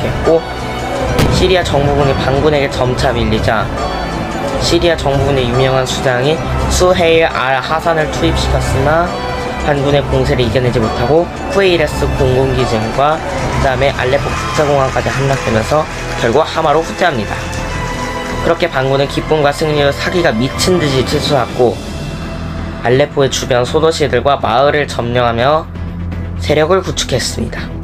시작했고, 시리아 정부군이 반군에게 점차 밀리자 시리아 정부군의 유명한 수장이 수헤일 알 하산을 투입시켰으나 반군의 공세를 이겨내지 못하고 후에이레스 공군기지과 그 다음에 알레포 국제공항까지 함락되면서 결국 하마로 후퇴합니다. 그렇게 반군은 기쁨과 승리로 사기가 미친듯이 치솟았고, 알레포의 주변 소도시들과 마을을 점령하며 세력을 구축했습니다.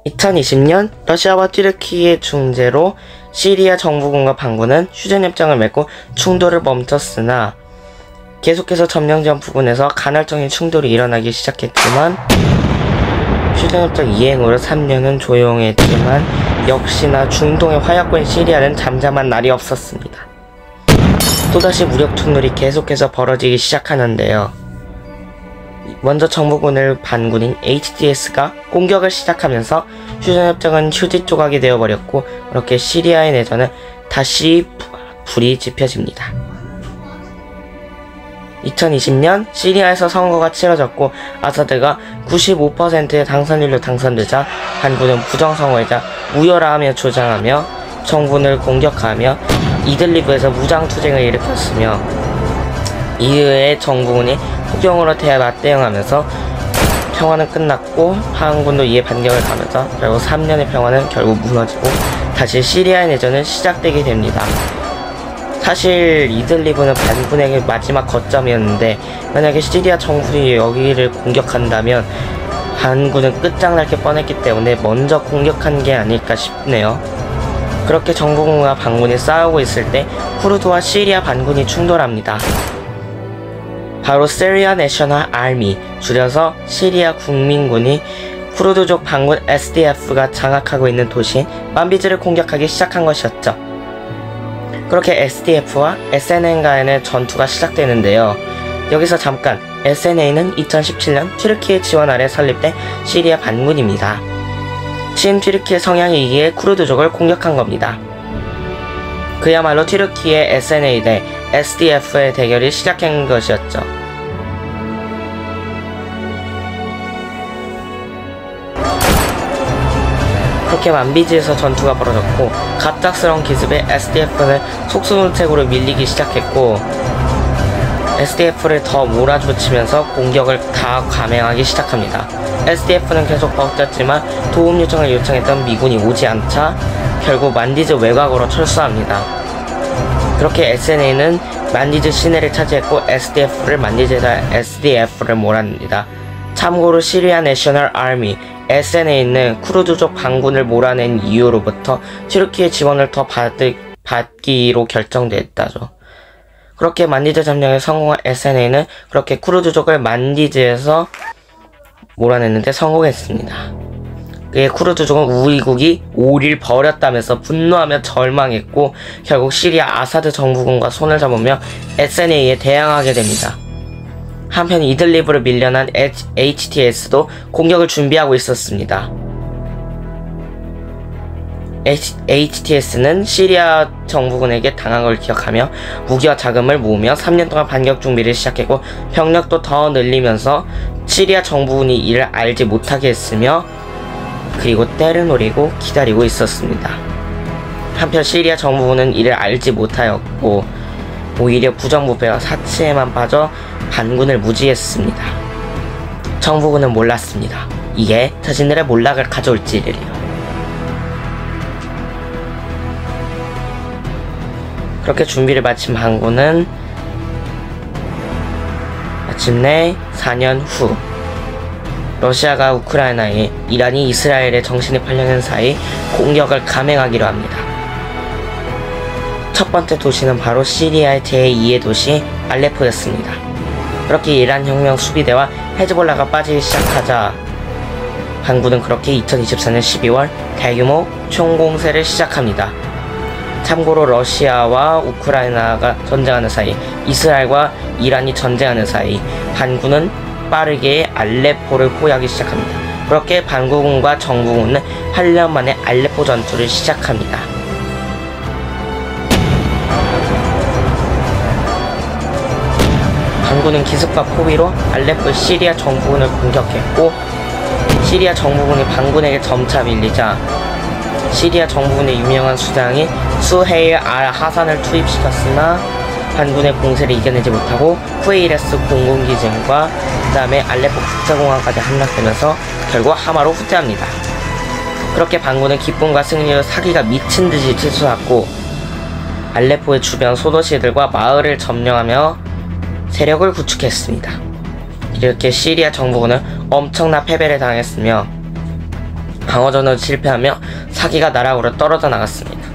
2020년 러시아와 튀르키예 중재로 시리아 정부군과 반군은 휴전협정을 맺고 충돌을 멈췄으나 계속해서 점령지역 부근에서 간헐적인 충돌이 일어나기 시작했지만, 휴전협정 이행으로 3년은 조용했지만 역시나 중동의 화약고인 시리아는 잠잠한 날이 없었습니다. 또다시 무력 충돌이 계속해서 벌어지기 시작하는데요. 먼저 정부군을 반군인 HTS가 공격을 시작하면서 휴전협정은 휴지 조각이 되어버렸고, 그렇게 시리아의 내전은 다시 불이 지펴집니다. 2020년 시리아에서 선거가 치러졌고 아사드가 95%의 당선율로 당선되자 반군은 부정선거이자 무효라하며 주장하며 정부군을 공격하며 이들리브에서 무장투쟁을 일으켰으며, 이후에 정부군이 폭격으로 맞대응하면서 평화는 끝났고 반군도 이에 반격을 가면서 결국 3년의 평화는 결국 무너지고 다시 시리아의 내전은 시작되게 됩니다. 사실 이들리브는 반군에게 마지막 거점이었는데, 만약에 시리아 정부군이 여기를 공격한다면 반군은 끝장날 게 뻔했기 때문에 먼저 공격한 게 아닐까 싶네요. 그렇게 정부군과 반군이 싸우고 있을 때 쿠르드와 시리아 반군이 충돌합니다. 바로 시리아 내셔널 아미, 줄여서 시리아 국민군이 쿠르드족 반군 SDF가 장악하고 있는 도시인 만비즈를 공격하기 시작한 것이었죠. 그렇게 SDF와 SNA간의 전투가 시작되는데요. 여기서 잠깐, SNA는 2017년 튀르키예 지원 아래 설립된 시리아 반군입니다. 친튀르키예 성향이기에 쿠르드족을 공격한 겁니다. 그야말로 튀르키예 SNA 대 SDF의 대결이 시작한 것이었죠. 그렇게 만비지에서 전투가 벌어졌고, 갑작스러운 기습에 SDF는 속수무책으로 밀리기 시작했고, SDF를 더 몰아붙이면서 공격을 다 감행하기 시작합니다. SDF는 계속 버텼지만 도움 요청을 요청했던 미군이 오지 않자 결국 만디즈 외곽으로 철수합니다. 그렇게 SNA는 만디즈 시내를 차지했고 SDF를 만디즈에다 SDF를 몰아냅니다. 참고로 시리아 내셔널 아미 SNA는 쿠르드족 반군을 몰아낸 이후로부터 튀르키예 지원을 더 받기로 결정됐다죠. 그렇게 만디즈 점령에 성공한 SNA는 그렇게 쿠르드족을 만디즈에서 몰아냈는데 성공했습니다. 그의 쿠르드족은 우리국이 우리를 버렸다면서 분노하며 절망했고, 결국 시리아 아사드 정부군과 손을 잡으며 SNA에 대항하게 됩니다. 한편 이들리브를 밀려난 HTS도 공격을 준비하고 있었습니다. HTS는 시리아 정부군에게 당한 걸 기억하며 무기와 자금을 모으며 3년 동안 반격 준비를 시작했고, 병력도 더 늘리면서 시리아 정부군이 이를 알지 못하게 했으며, 그리고 때를 노리고 기다리고 있었습니다. 한편 시리아 정부군은 이를 알지 못하였고 오히려 부정부패와 사치에만 빠져 반군을 무지했습니다. 정부군은 몰랐습니다. 이게 자신들의 몰락을 가져올지를요. 그렇게 준비를 마친 반군은 마침내 4년 후 러시아가 우크라이나에, 이란이 이스라엘에 정신이 팔려는 사이 공격을 감행하기로 합니다. 첫 번째 도시는 바로 시리아의 제2의 도시 알레포였습니다. 그렇게 이란 혁명 수비대와 헤즈볼라가 빠지기 시작하자 반군은 그렇게 2024년 12월 대규모 총공세를 시작합니다. 참고로 러시아와 우크라이나가 전쟁하는 사이, 이스라엘과 이란이 전쟁하는 사이 반군은 빠르게 알레포를 포위하기 시작합니다. 그렇게 반군과 정부군은 8년 만에 알레포 전투를 시작합니다. 반군은 기습과 포위로 알레포의 시리아 정부군을 공격했고, 시리아 정부군이 반군에게 점차 밀리자 시리아 정부군의 유명한 수장이 수헤일 알 하산을 투입시켰으나 반군의 공세를 이겨내지 못하고 후에이레스 공군기지과 그 다음에 알레포 국제공항까지 함락되면서 결국 하마로 후퇴합니다. 그렇게 반군은 기쁨과 승리로 사기가 미친듯이 치솟았고 알레포의 주변 소도시들과 마을을 점령하며 세력을 구축했습니다. 이렇게 시리아 정부군은 엄청난 패배를 당했으며 방어전을 실패하며 사기가 나락으로 떨어져 나갔습니다.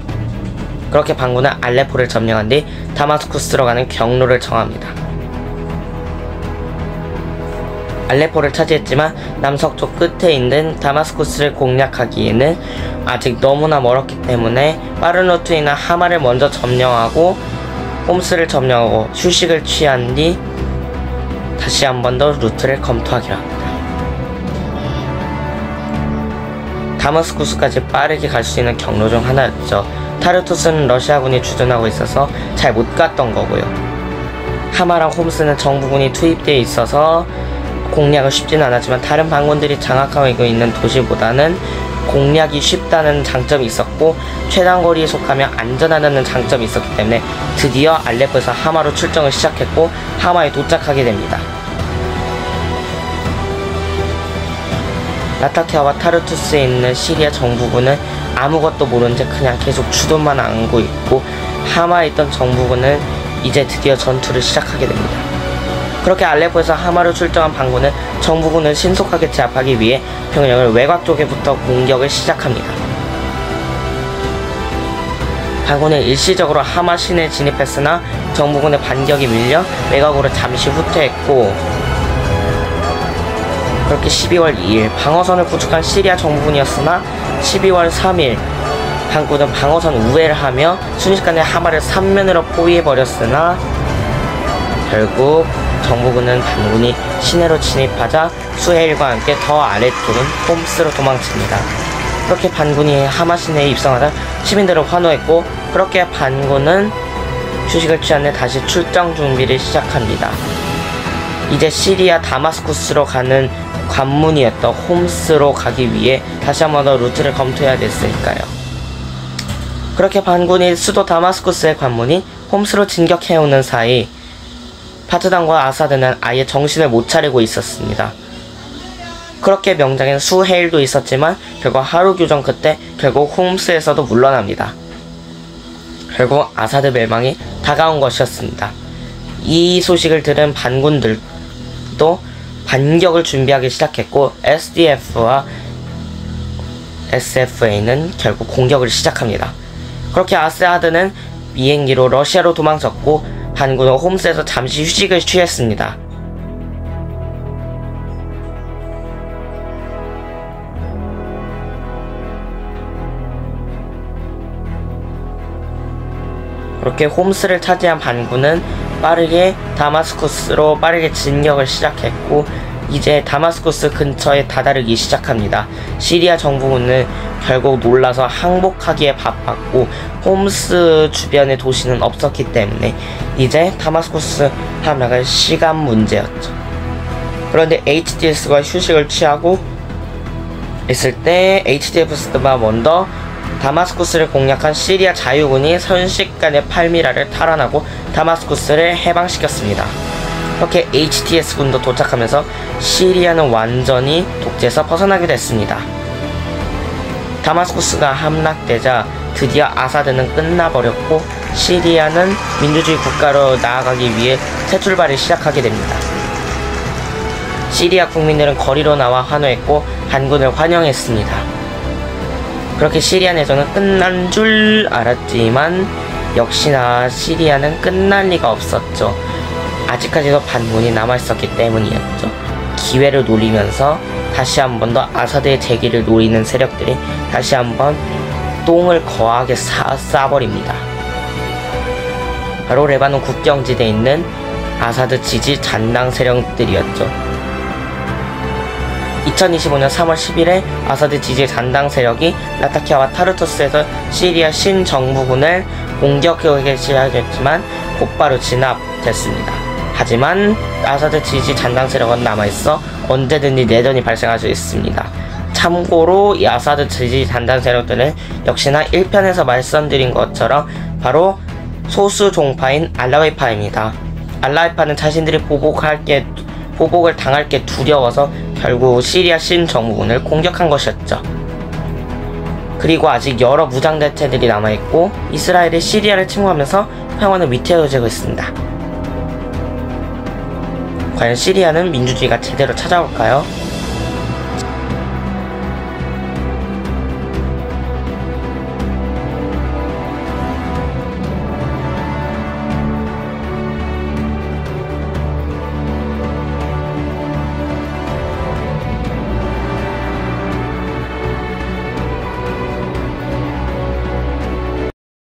그렇게 반군은 알레포를 점령한 뒤 다마스쿠스로 가는 경로를 정합니다. 알레포를 차지했지만 남서쪽 끝에 있는 다마스쿠스를 공략하기에는 아직 너무나 멀었기 때문에 빠른 루트이나 하마를 먼저 점령하고 홈스를 점령하고 휴식을 취한 뒤 다시 한 번 더 루트를 검토하기로 합니다. 다마스쿠스까지 빠르게 갈 수 있는 경로 중 하나였죠. 타르투스는 러시아군이 주둔하고 있어서 잘 못 갔던 거고요. 하마랑 홈스는 정부군이 투입되어 있어서 공략은 쉽지는 않았지만 다른 반군들이 장악하고 있는 도시보다는 공략이 쉽다는 장점이 있었고 최단거리에 속하며 안전하다는 장점이 있었기 때문에 드디어 알레포에서 하마로 출정을 시작했고 하마에 도착하게 됩니다. 라타키아와 타르투스에 있는 시리아 정부군은 아무것도 모른 채 그냥 계속 주둔만 안고 있고 하마에 있던 정부군은 이제 드디어 전투를 시작하게 됩니다. 그렇게 알레포에서 하마로 출정한 반군은 정부군을 신속하게 제압하기 위해 병력을 외곽 쪽에부터 공격을 시작합니다. 반군은 일시적으로 하마 시내에 진입했으나 정부군의 반격이 밀려 외곽으로 잠시 후퇴했고 그렇게 12월 2일 방어선을 구축한 시리아 정부군이었으나 12월 3일 반군은 방어선 우회를 하며 순식간에 하마를 3면으로 포위해버렸으나 결국 정부군은 반군이 시내로 진입하자 수헤일과 함께 더 아래쪽은 홈스로 도망칩니다. 그렇게 반군이 하마 시내에 입성하자 시민들을 환호했고 그렇게 반군은 휴식을 취한 뒤 다시 출정 준비를 시작합니다. 이제 시리아 다마스쿠스로 가는 관문이었던 홈스로 가기 위해 다시 한 번 더 루트를 검토해야 됐으니까요. 그렇게 반군이 수도 다마스쿠스의 관문인 홈스로 진격해오는 사이 파트단과 아사드는 아예 정신을 못 차리고 있었습니다. 그렇게 명장엔 수헤일도 있었지만 결국 하루 교전 끝에 결국 홈스에서도 물러납니다. 결국 아사드 멸망이 다가온 것이었습니다. 이 소식을 들은 반군들도 반격을 준비하기 시작했고 SDF와 SFA는 결국 공격을 시작합니다. 그렇게 아사드는 비행기로 러시아로 도망쳤고 반군은 홈스에서 잠시 휴식을 취했습니다. 그렇게 홈스를 차지한 반군은 빠르게 다마스쿠스로 빠르게 진격을 시작했고 이제 다마스쿠스 근처에 다다르기 시작합니다. 시리아 정부군은 결국 놀라서 항복하기에 바빴고 홈스 주변의 도시는 없었기 때문에 이제 다마스쿠스 함락은 시간 문제였죠. 그런데 HDS가 휴식을 취하고 있을 때 HDS가 먼저 다마스쿠스를 공략한 시리아 자유군이 순식간에 팔미라를 탈환하고 다마스쿠스를 해방시켰습니다. 그렇게 HTS군도 도착하면서 시리아는 완전히 독재에서 벗어나게 됐습니다. 다마스쿠스가 함락되자 드디어 아사드는 끝나버렸고 시리아는 민주주의 국가로 나아가기 위해 새 출발을 시작하게 됩니다. 시리아 국민들은 거리로 나와 환호했고 반군을 환영했습니다. 그렇게 시리아 내전은 끝난 줄 알았지만 역시나 시리아는 끝날 리가 없었죠. 아직까지도 반군이 남아있었기 때문이었죠. 기회를 노리면서 다시 한 번 더 아사드의 재기를 노리는 세력들이 다시 한번 똥을 거하게 싸버립니다. 바로 레바논 국경지대에 있는 아사드 지지 잔당 세력들이었죠. 2025년 3월 10일에 아사드 지지 잔당 세력이 라타키아와 타르투스에서 시리아 신정부군을 공격하기 시작했지만 곧바로 진압됐습니다. 하지만 아사드 지지 잔당 세력은 남아있어 언제든지 내전이 발생할 수 있습니다. 참고로 이 아사드 지지 잔당 세력들은 역시나 1편에서 말씀드린 것처럼 바로 소수 종파인 알라위파입니다. 알라위파는 자신들이 보복을 당할 게 두려워서 결국 시리아 신정부군을 공격한 것이었죠. 그리고 아직 여러 무장대체들이 남아있고 이스라엘이 시리아를 침공하면서 평화는 위태로워지고 있습니다. 과연 시리아는 민주주의가 제대로 찾아올까요?